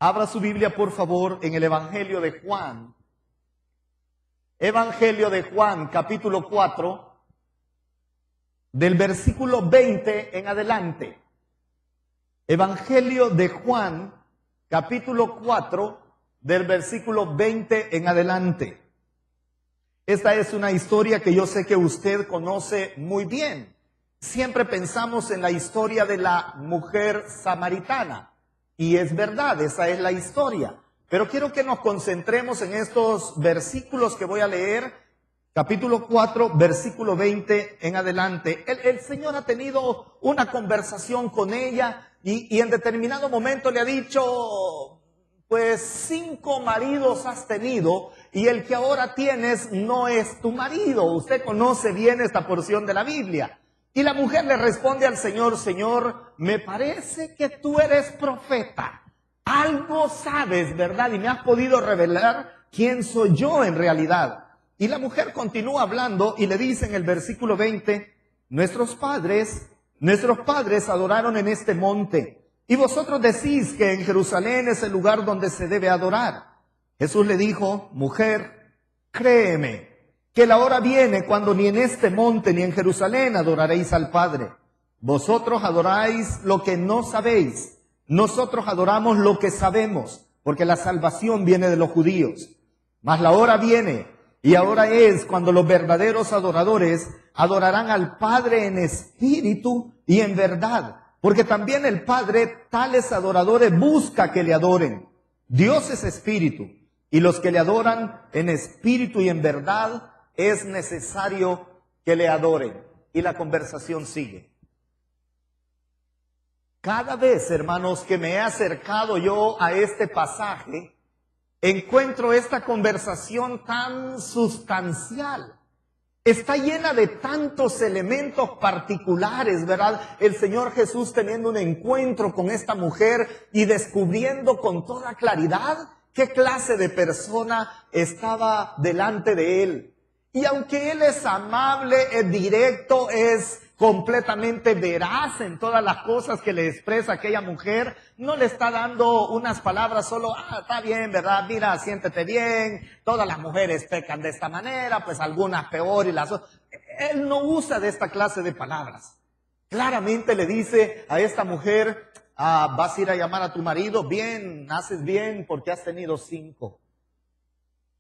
Abra su Biblia, por favor, en el Evangelio de Juan. Evangelio de Juan, capítulo 4, del versículo 20 en adelante. Evangelio de Juan, capítulo 4, del versículo 20 en adelante. Esta es una historia que yo sé que usted conoce muy bien. Siempre pensamos en la historia de la mujer samaritana. Y es verdad, esa es la historia. Pero quiero que nos concentremos en estos versículos que voy a leer. Capítulo 4, versículo 20 en adelante. El Señor ha tenido una conversación con ella y en determinado momento le ha dicho, pues 5 maridos has tenido y el que ahora tienes no es tu marido. Usted conoce bien esta porción de la Biblia. Y la mujer le responde al Señor, Señor, me parece que tú eres profeta. Algo sabes, ¿verdad? Y me has podido revelar quién soy yo en realidad. Y la mujer continúa hablando y le dice en el versículo 20, nuestros padres adoraron en este monte. Y vosotros decís que en Jerusalén es el lugar donde se debe adorar. Jesús le dijo, mujer, créeme, que la hora viene cuando ni en este monte ni en Jerusalén adoraréis al Padre. Vosotros adoráis lo que no sabéis. Nosotros adoramos lo que sabemos, porque la salvación viene de los judíos. Mas la hora viene, y ahora es cuando los verdaderos adoradores adorarán al Padre en espíritu y en verdad. Porque también el Padre tales adoradores busca que le adoren. Dios es espíritu, y los que le adoran en espíritu y en verdad es necesario que le adoren. Y la conversación sigue. Cada vez, hermanos, que me he acercado yo a este pasaje, encuentro esta conversación tan sustancial. Está llena de tantos elementos particulares, ¿verdad? El Señor Jesús teniendo un encuentro con esta mujer y descubriendo con toda claridad qué clase de persona estaba delante de él. Y aunque Él es amable, es directo, es completamente veraz en todas las cosas que le expresa aquella mujer, no le está dando unas palabras solo, está bien, ¿verdad? Mira, siéntete bien, todas las mujeres pecan de esta manera, pues algunas peor y las otras. Él no usa de esta clase de palabras. Claramente le dice a esta mujer, vas a ir a llamar a tu marido, bien, haces bien porque has tenido 5.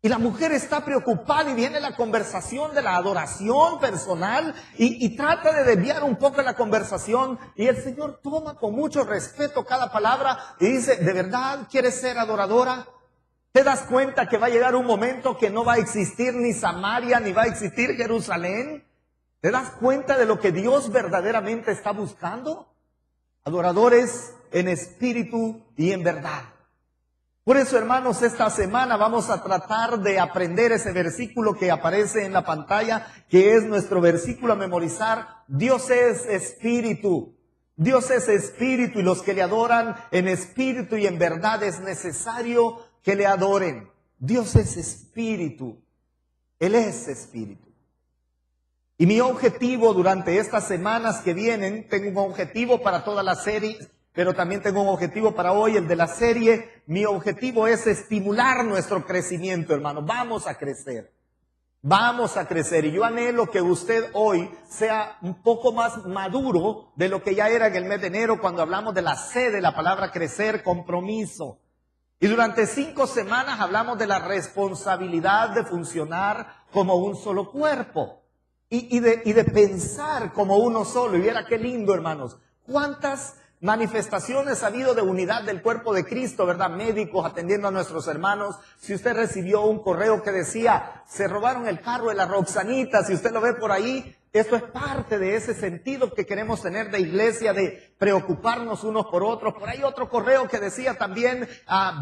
Y la mujer está preocupada y viene la conversación de la adoración personal y trata de desviar un poco la conversación. Y el Señor toma con mucho respeto cada palabra y dice, ¿de verdad quieres ser adoradora? ¿Te das cuenta que va a llegar un momento que no va a existir ni Samaria ni va a existir Jerusalén? ¿Te das cuenta de lo que Dios verdaderamente está buscando? Adoradores en espíritu y en verdad. Por eso, hermanos, esta semana vamos a tratar de aprender ese versículo que aparece en la pantalla, que es nuestro versículo a memorizar. Dios es espíritu. Dios es espíritu y los que le adoran en espíritu y en verdad es necesario que le adoren. Dios es espíritu. Él es espíritu. Y mi objetivo durante estas semanas que vienen, tengo un objetivo para toda la serie, pero también tengo un objetivo para hoy, el de la serie. Mi objetivo es estimular nuestro crecimiento, hermano. Vamos a crecer. Vamos a crecer. Y yo anhelo que usted hoy sea un poco más maduro de lo que ya era en el mes de enero cuando hablamos de la C de la palabra crecer, compromiso. Y durante 5 semanas hablamos de la responsabilidad de funcionar como un solo cuerpo. Y de pensar como uno solo. Y viera qué lindo, hermanos. ¿Cuántas manifestaciones ha habido de unidad del cuerpo de Cristo, ¿verdad? Médicos atendiendo a nuestros hermanos. Si usted recibió un correo que decía, se robaron el carro de la Roxanita, si usted lo ve por ahí, esto es parte de ese sentido que queremos tener de iglesia, de preocuparnos unos por otros. Por ahí otro correo que decía también,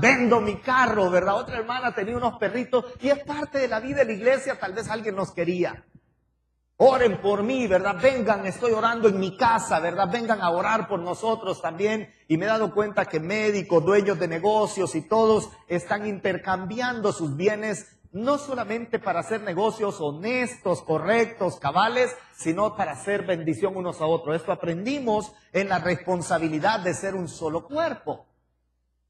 vendo mi carro, ¿verdad? Otra hermana tenía unos perritos y es parte de la vida de la iglesia, tal vez alguien nos quería. Oren por mí, ¿verdad? Vengan, estoy orando en mi casa, ¿verdad? Vengan a orar por nosotros también. Y me he dado cuenta que médicos, dueños de negocios y todos están intercambiando sus bienes, no solamente para hacer negocios honestos, correctos, cabales, sino para hacer bendición unos a otros. Esto aprendimos en la responsabilidad de ser un solo cuerpo.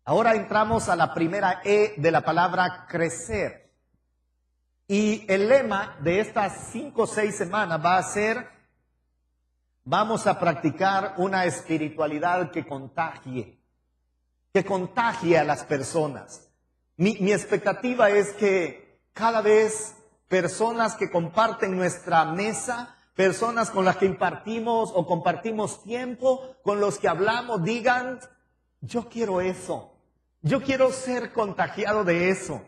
Ahora entramos a la primera E de la palabra crecer. Y el lema de estas 5 o 6 semanas va a ser: vamos a practicar una espiritualidad que contagie a las personas. Mi expectativa es que cada vez personas que comparten nuestra mesa, personas con las que impartimos o compartimos tiempo, con los que hablamos, digan: yo quiero eso. Yo quiero ser contagiado de eso.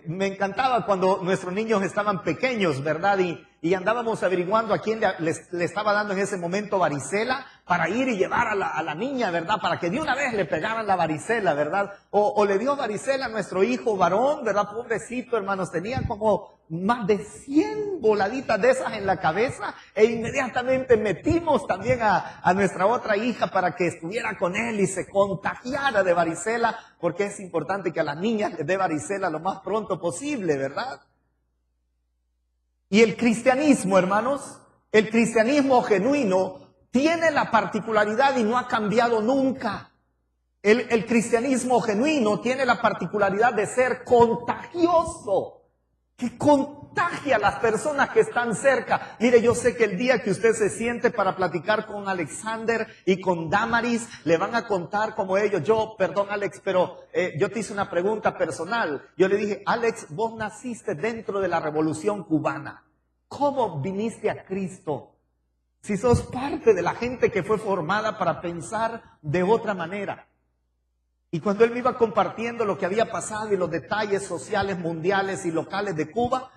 Me encantaba cuando nuestros niños estaban pequeños, ¿verdad? Y andábamos averiguando a quién le estaba dando en ese momento varicela para ir y llevar a la niña, ¿verdad? Para que de una vez le pegaran la varicela, ¿verdad? O le dio varicela a nuestro hijo varón, ¿verdad? Pobrecito, hermanos, tenía como más de 100 voladitas de esas en la cabeza, e inmediatamente metimos también a nuestra otra hija para que estuviera con él y se contagiara de varicela, porque es importante que a las niñas les dé varicela lo más pronto posible, ¿verdad? Y el cristianismo, hermanos, el cristianismo genuino tiene la particularidad, y no ha cambiado nunca. El cristianismo genuino tiene la particularidad de ser contagioso, que contagia a las personas que están cerca. Mire, yo sé que el día que usted se siente para platicar con Alexander y con Damaris, le van a contar como ellos. Perdón Alex, pero yo te hice una pregunta personal. Yo le dije: Alex, vos naciste dentro de la Revolución Cubana. ¿Cómo viniste a Cristo? Si sos parte de la gente que fue formada para pensar de otra manera. Y cuando él me iba compartiendo lo que había pasado y los detalles sociales, mundiales y locales de Cuba,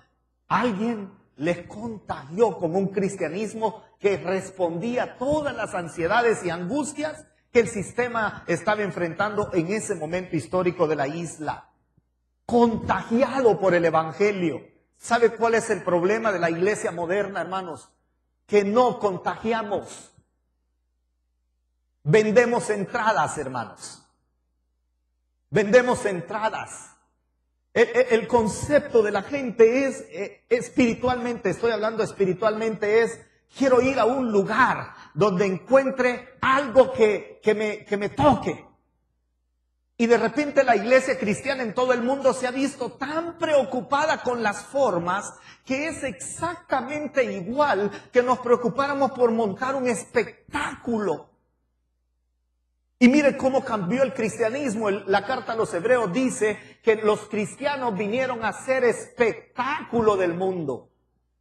alguien les contagió con un cristianismo que respondía a todas las ansiedades y angustias que el sistema estaba enfrentando en ese momento histórico de la isla. Contagiado por el evangelio. ¿Sabe cuál es el problema de la iglesia moderna, hermanos? Que no contagiamos. Vendemos entradas, hermanos. Vendemos entradas. El concepto de la gente es espiritualmente, estoy hablando espiritualmente, es: quiero ir a un lugar donde encuentre algo que me toque. Y de repente la iglesia cristiana en todo el mundo se ha visto tan preocupada con las formas, que es exactamente igual que nos preocupáramos por montar un espectáculo. Y mire cómo cambió el cristianismo. La carta a los Hebreos dice que los cristianos vinieron a ser espectáculo del mundo.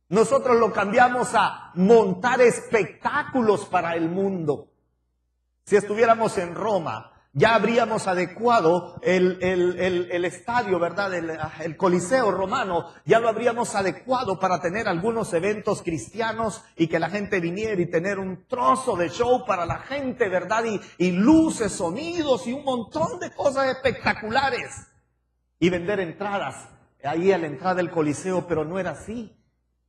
Nosotros lo cambiamos a montar espectáculos para el mundo. Si estuviéramos en Roma, ya habríamos adecuado el estadio, ¿verdad? El Coliseo romano, ya lo habríamos adecuado para tener algunos eventos cristianos y que la gente viniera y tener un trozo de show para la gente, ¿verdad? Y luces, sonidos y un montón de cosas espectaculares. Y vender entradas ahí a la entrada del Coliseo, pero no era así.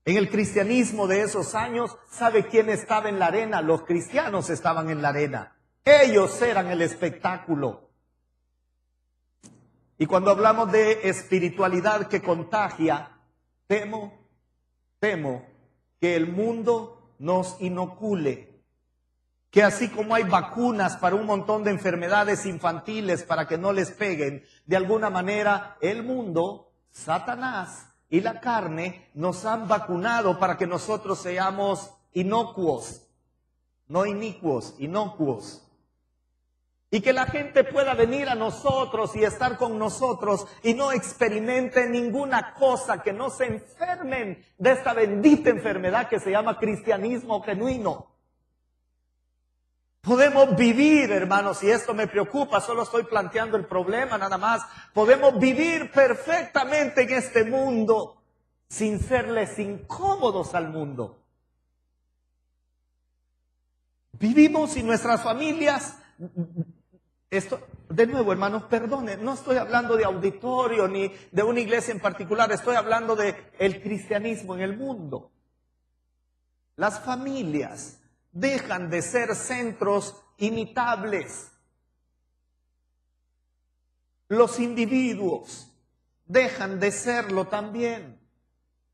En el cristianismo de esos años, ¿sabe quién estaba en la arena? Los cristianos estaban en la arena. Ellos eran el espectáculo. Y cuando hablamos de espiritualidad que contagia, temo que el mundo nos inocule. Que así como hay vacunas para un montón de enfermedades infantiles para que no les peguen, de alguna manera el mundo, Satanás y la carne nos han vacunado para que nosotros seamos inocuos, no inicuos, inocuos. Y que la gente pueda venir a nosotros y estar con nosotros y no experimenten ninguna cosa, que no se enfermen de esta bendita enfermedad que se llama cristianismo genuino. Podemos vivir, hermanos, y esto me preocupa, solo estoy planteando el problema nada más. Podemos vivir perfectamente en este mundo sin serles incómodos al mundo. Vivimos y nuestras familias... Esto, de nuevo, hermanos, perdonen, no estoy hablando de auditorio ni de una iglesia en particular, estoy hablando de el cristianismo en el mundo. Las familias dejan de ser centros imitables. Los individuos dejan de serlo también.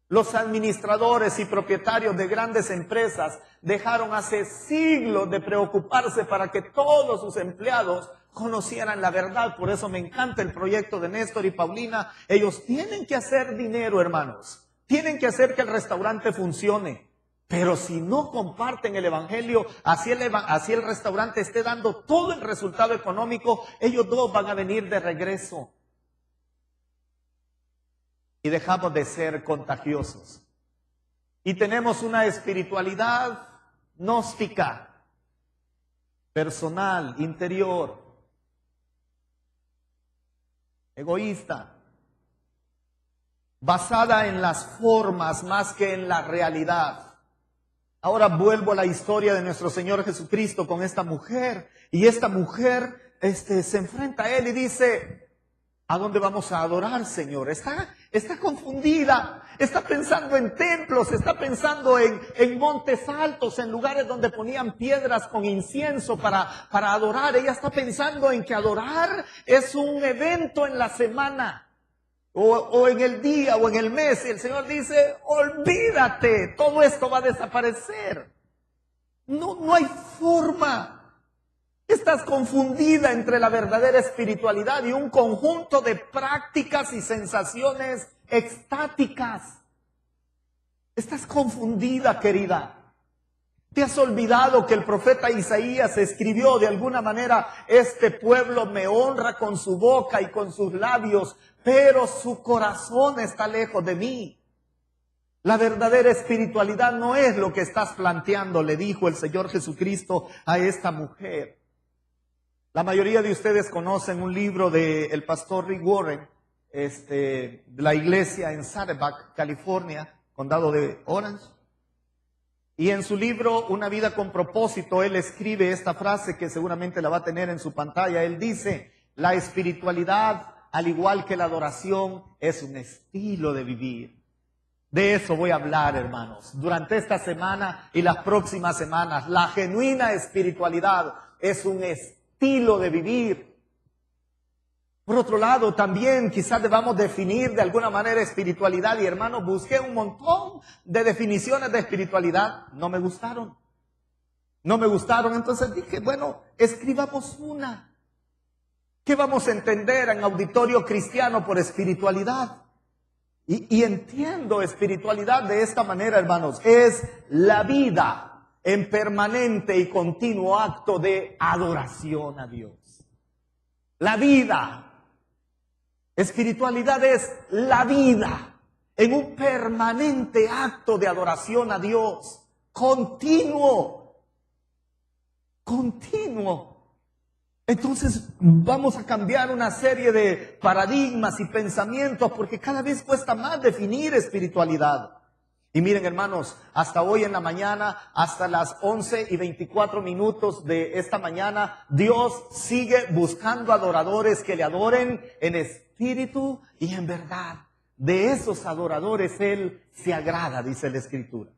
Los administradores y propietarios de grandes empresas dejaron hace siglos de preocuparse para que todos sus empleados conocieran la verdad. Por eso me encanta el proyecto de Néstor y Paulina. Ellos tienen que hacer dinero, hermanos. Tienen que hacer que el restaurante funcione. Pero si no comparten el evangelio, así el restaurante esté dando todo el resultado económico, ellos dos van a venir de regreso. Y dejamos de ser contagiosos. Y tenemos una espiritualidad gnóstica, personal, interior, egoísta, basada en las formas más que en la realidad. Ahora vuelvo a la historia de nuestro Señor Jesucristo con esta mujer. Y esta mujer se enfrenta a Él y dice: ¿a dónde vamos a adorar, Señor? Está confundida, está pensando en templos, está pensando en montes altos, en lugares donde ponían piedras con incienso para adorar. Ella está pensando en que adorar es un evento en la semana. O en el día o en el mes. Y el Señor dice: olvídate, todo esto va a desaparecer. No hay forma. Estás confundida entre la verdadera espiritualidad y un conjunto de prácticas y sensaciones extáticas. Estás confundida, querida. ¿Te has olvidado que el profeta Isaías escribió de alguna manera: este pueblo me honra con su boca y con sus labios, pero su corazón está lejos de mí? La verdadera espiritualidad no es lo que estás planteando, le dijo el Señor Jesucristo a esta mujer. La mayoría de ustedes conocen un libro del pastor Rick Warren, de la iglesia en Saddleback, California, condado de Orange. Y en su libro Una vida con propósito, él escribe esta frase que seguramente la va a tener en su pantalla. Él dice: la espiritualidad, al igual que la adoración, es un estilo de vivir. De eso voy a hablar, hermanos, durante esta semana y las próximas semanas. La genuina espiritualidad es un estilo de vivir. Por otro lado, también quizás debamos definir de alguna manera espiritualidad. Y hermanos, busqué un montón de definiciones de espiritualidad. No me gustaron. Entonces dije, bueno, escribamos una. ¿Qué vamos a entender en Auditorio Cristiano por espiritualidad? Y entiendo espiritualidad de esta manera, hermanos. Es la vida en permanente y continuo acto de adoración a Dios. La vida. Espiritualidad es la vida en un permanente acto de adoración a Dios. Continuo. Entonces vamos a cambiar una serie de paradigmas y pensamientos porque cada vez cuesta más definir espiritualidad. Y miren, hermanos, hasta hoy en la mañana, hasta las 11:24 de esta mañana, Dios sigue buscando adoradores que le adoren en espíritu y en verdad. De esos adoradores Él se agrada, dice la Escritura.